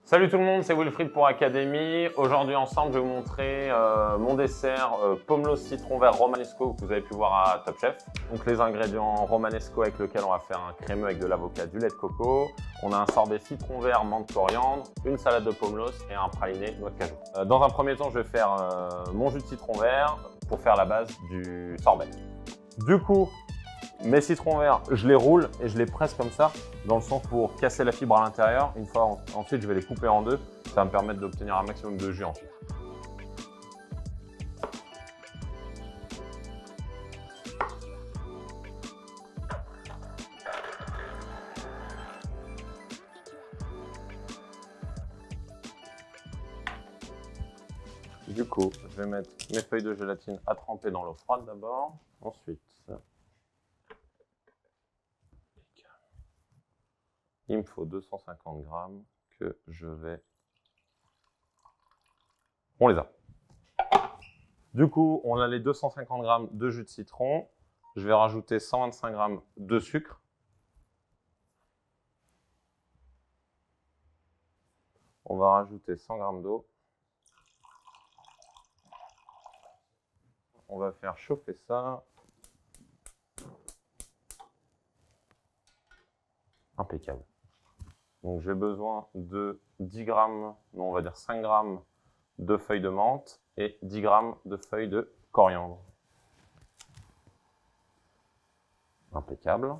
Salut tout le monde, c'est Wilfried pour Academy. Aujourd'hui ensemble, je vais vous montrer mon dessert Pomelos citron vert romanesco que vous avez pu voir à Top Chef. Donc les ingrédients romanesco avec lequel on va faire un crémeux avec de l'avocat, du lait de coco. On a un sorbet citron vert, menthe, coriandre, une salade de pomelos et un praliné noix de cajou. Dans un premier temps, je vais faire mon jus de citron vert pour faire la base du sorbet. Du coup, mes citrons verts, je les roule et je les presse comme ça, dans le sens pour casser la fibre à l'intérieur. Une fois, ensuite, je vais les couper en deux. Ça va me permettre d'obtenir un maximum de jus ensuite. Du coup, je vais mettre mes feuilles de gélatine à tremper dans l'eau froide d'abord. Ensuite, il me faut 250 grammes que je vais... On les a. Du coup, on a les 250 grammes de jus de citron. Je vais rajouter 125 grammes de sucre. On va rajouter 100 grammes d'eau. On va faire chauffer ça. Impeccable. Donc j'ai besoin de 10 grammes, non on va dire 5 grammes de feuilles de menthe et 10 grammes de feuilles de coriandre. Impeccable.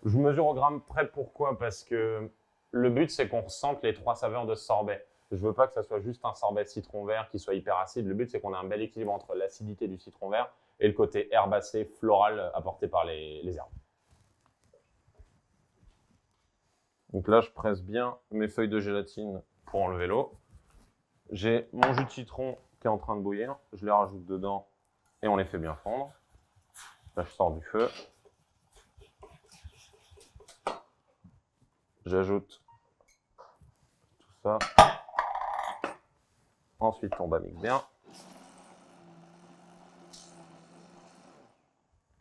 Je mesure au gramme près, pourquoi? Parce que le but c'est qu'on ressente les trois saveurs de ce sorbet. Je veux pas que ça soit juste un sorbet de citron vert qui soit hyper acide. Le but c'est qu'on ait un bel équilibre entre l'acidité du citron vert et le côté herbacé, floral apporté par les herbes. Donc là, je presse bien mes feuilles de gélatine pour enlever l'eau. J'ai mon jus de citron qui est en train de bouillir. Je les rajoute dedans et on les fait bien fondre. Là, je sors du feu. J'ajoute tout ça. Ensuite, on bamixe bien.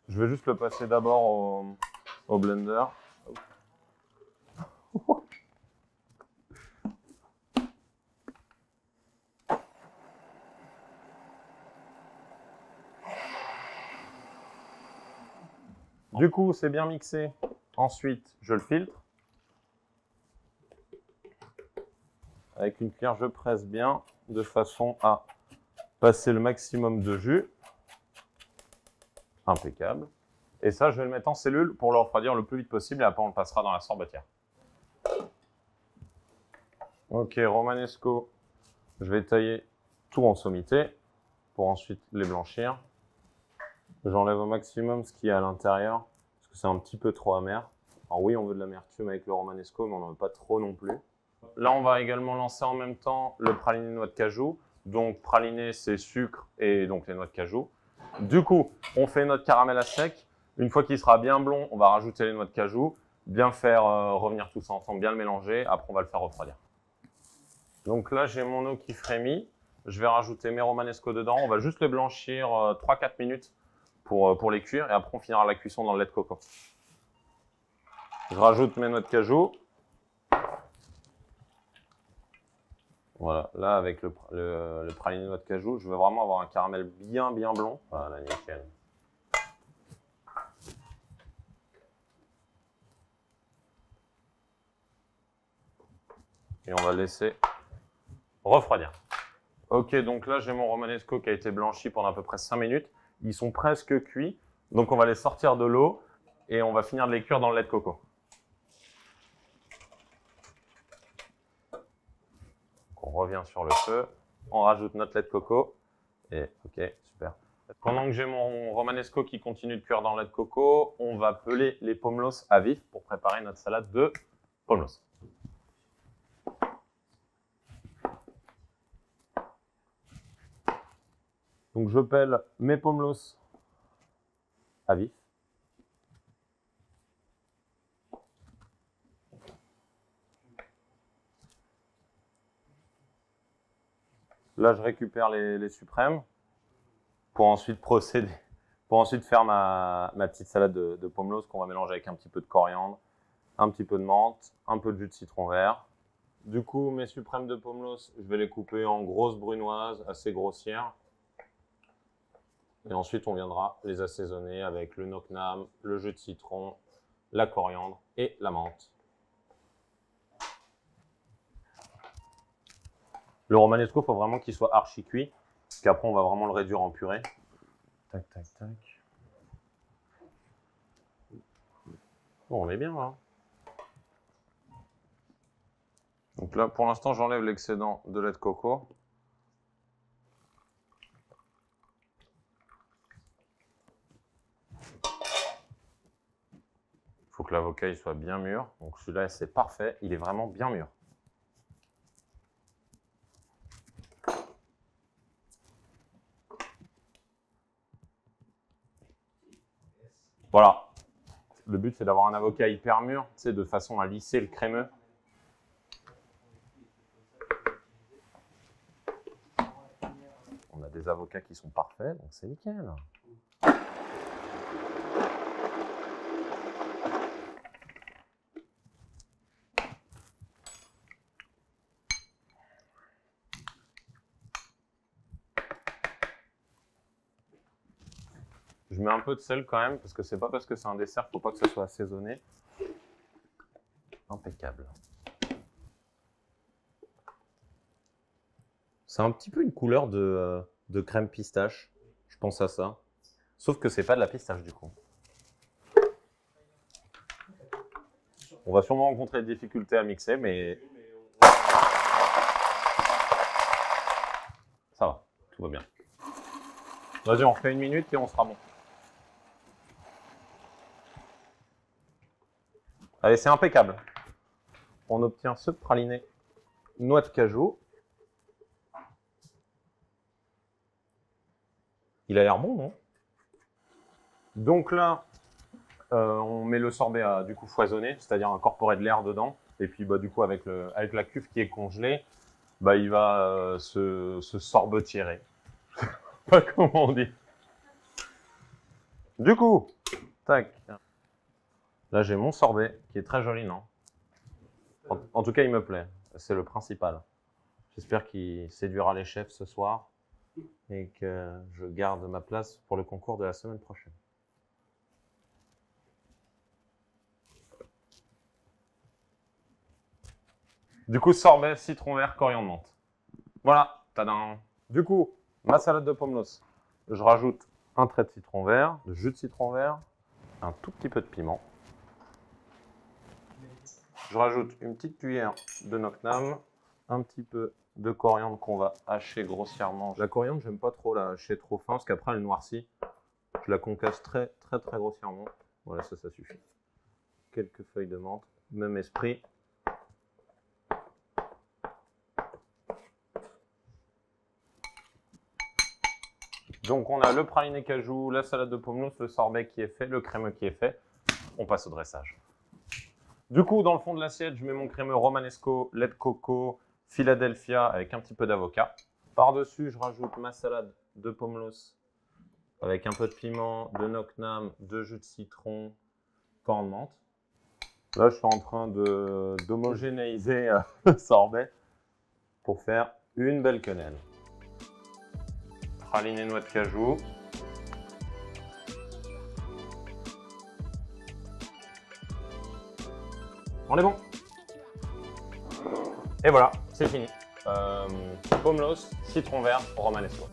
Je vais juste le passer d'abord au blender. Du coup, c'est bien mixé. Ensuite, je le filtre. Avec une cuillère, je presse bien de façon à passer le maximum de jus. Impeccable. Et ça, je vais le mettre en cellule pour le refroidir le plus vite possible et après, on le passera dans la sorbetière. Ok, romanesco. Je vais tailler tout en sommité pour ensuite les blanchir. J'enlève au maximum ce qu'il y a à l'intérieur parce que c'est un petit peu trop amer. Alors oui, on veut de l'amertume avec le romanesco, mais on n'en veut pas trop non plus. Là, on va également lancer en même temps le praliné noix de cajou. Donc, praliné, c'est sucre et donc les noix de cajou. Du coup, on fait notre caramel à sec. Une fois qu'il sera bien blond, on va rajouter les noix de cajou, bien faire revenir tout ça ensemble, bien le mélanger. Après, on va le faire refroidir. Donc là, j'ai mon eau qui frémit. Je vais rajouter mes romanesco dedans. On va juste les blanchir 3-4 minutes pour les cuire. Et après, on finira la cuisson dans le lait de coco. Je rajoute mes noix de cajou. Voilà, là avec le praliné noix de cajou, je veux vraiment avoir un caramel bien blond. Voilà, nickel. Et on va laisser refroidir. Ok, donc là j'ai mon romanesco qui a été blanchi pendant à peu près 5 minutes. Ils sont presque cuits, donc on va les sortir de l'eau et on va finir de les cuire dans le lait de coco. On revient sur le feu, on rajoute notre lait de coco et ok, super. Pendant que j'ai mon romanesco qui continue de cuire dans le lait de coco, on va peler les pomelos à vif pour préparer notre salade de pomelos. Donc je pèle mes pomelos à vif. Là, je récupère les suprêmes pour ensuite procéder, pour ensuite faire ma petite salade de pomelos qu'on va mélanger avec un petit peu de coriandre, un petit peu de menthe, un peu de jus de citron vert, Du coup, mes suprêmes de Pommelos, je vais les couper en grosses brunoises, assez grossières. Et ensuite, on viendra les assaisonner avec le knock-nam, le jus de citron, la coriandre et la menthe. Le romanesco, il faut vraiment qu'il soit archi cuit, parce qu'après, on va vraiment le réduire en purée. Tac, tac, tac. Bon, on est bien là. Donc là, pour l'instant, j'enlève l'excédent de lait de coco. Il faut que l'avocat soit bien mûr. Donc celui-là, c'est parfait. Il est vraiment bien mûr. Voilà. Le but, c'est d'avoir un avocat hyper mûr, tu sais, de façon à lisser le crémeux. On a des avocats qui sont parfaits, donc c'est nickel. Je mets un peu de sel quand même, parce que c'est pas parce que c'est un dessert, faut pas que ça soit assaisonné. Impeccable. C'est un petit peu une couleur de crème pistache. Je pense à ça. Sauf que c'est pas de la pistache du coup. On va sûrement rencontrer des difficultés à mixer, mais ça va, tout va bien. Vas-y, on refait 1 minute et on sera bon. Allez, c'est impeccable. On obtient ce praliné noix de cajou. Il a l'air bon, non? Donc là, on met le sorbet à du coup foisonner, c'est-à-dire incorporer de l'air dedans. Et puis bah, du coup, avec la cuve qui est congelée, bah, il va se sorbetiérer. Pas comment on dit. Du coup, tac. Là, j'ai mon sorbet qui est très joli, non? En tout cas, il me plaît. C'est le principal. J'espère qu'il séduira les chefs ce soir et que je garde ma place pour le concours de la semaine prochaine. Du coup, sorbet, citron vert, coriandre menthe. Voilà, tadam. Du coup, ma salade de pommelos. Je rajoute un trait de citron vert, de jus de citron vert, un tout petit peu de piment. Je rajoute une petite cuillère de knock-nam, un petit peu de coriandre qu'on va hacher grossièrement. La coriandre, j'aime pas trop la hacher trop fin parce qu'après elle noircit. Je la concasse très grossièrement. Voilà, ça suffit. Quelques feuilles de menthe, même esprit. Donc on a le praliné cajou, la salade de pommelos, le sorbet qui est fait, le crémeux qui est fait. On passe au dressage. Du coup, dans le fond de l'assiette, je mets mon crémeux romanesco, lait de coco, Philadelphia avec un petit peu d'avocat. Par-dessus, je rajoute ma salade de pommelos avec un peu de piment, de knock-nam, de jus de citron, coriandre menthe. Là, je suis en train d'homogénéiser le sorbet pour faire une belle quenelle. Praliné noix de cajou. On est bon. Et voilà, c'est fini. Pommelos, citron vert, romanesco.